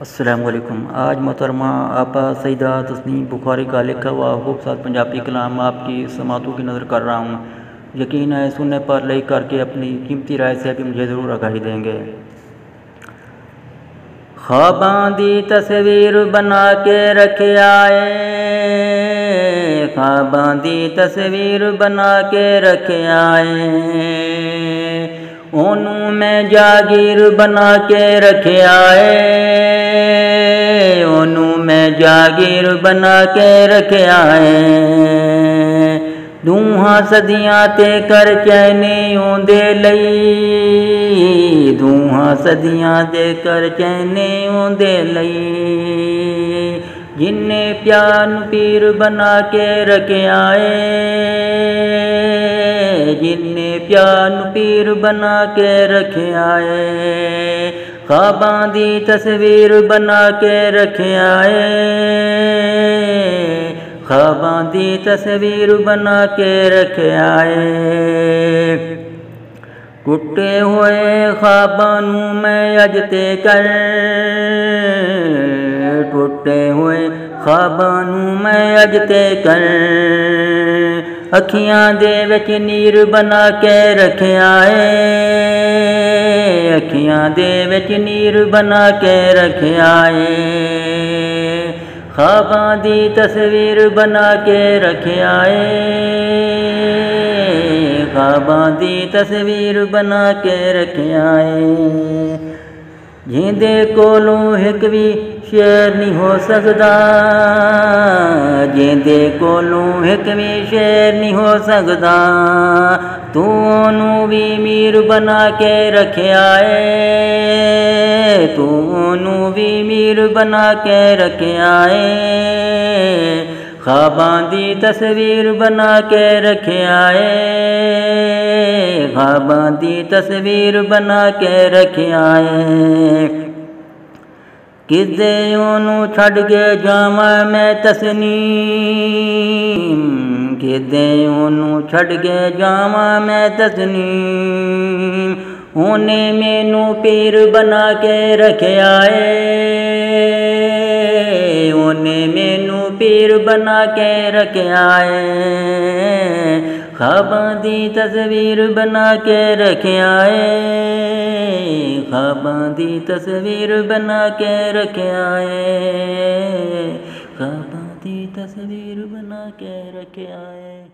अस्सलाम वालेकुम। आज मोहतरमा आपा सईदा तस्नीम बुखारी का लिखा हुआ खूबसूरत पंजाबी कलाम आपकी समातों की नज़र कर रहा हूँ। यकीन है सुनने पर लाइक करके अपनी कीमती राय से भी मुझे ज़रूर आगाही देंगे। ख्वाबां दी तस्वीर बना के रखिया है, ख्वाबां दी तस्वीर बना के रखिया है, ओनू मैं जागीर बना के रखिया है, ओनू मैं जागीर बना के रखिया है। दूहां सदियां ते कर चैनी ओंदे लई, दूहां सदियां ते कर चैनी ओंदे लई, जिन्ने प्यार नू पीर बना के रखिया है, जिन्ने प्यार नू पीर बना के रखिया है। ख्वाबां दी तस्वीर बना के रखिया है, ख्वाबां दी तस्वीर बना के रखिया है। टुटे हुए ख्वाबां नू मैं अज ते कर, टुटे हुए ख्वाबां नू मैं अज ते कर, अखियां दे विच नीर बना के रखिया है, अखियां दे विच नीर बना के रखिया है। ख्वाबां दी तस्वीर बना के रखिया है, ख्वाबां दी तस्वीर बना के रखिया है। जिंदे कोलों एक भी शेर नहीं हो सकता, जिंदे कोलों एक भी शेर नहीं हो सकता, तू ओनू भी मीर बना के रखिया है, तू ओनू भी मीर बना के रखिया है। ख्वाबां दी तस्वीर बना के रखिया है, ख्वाबां दी तस्वीर बना के रखिया है। किदे ओनू छड़ के जावां मैं तस्नीम, किदे ओनू छड़ के जावां मैं तस्नीम, ओने मैनू पीर बना के रखिया है, ओने मैनू पीर बना के रखिया है। ख्वाबां दी तस्वीर बना के रखिया है, ख्वाबां दी तस्वीर बना के रखिया है, ख्वाबां दी तस्वीर बना के रखिया है।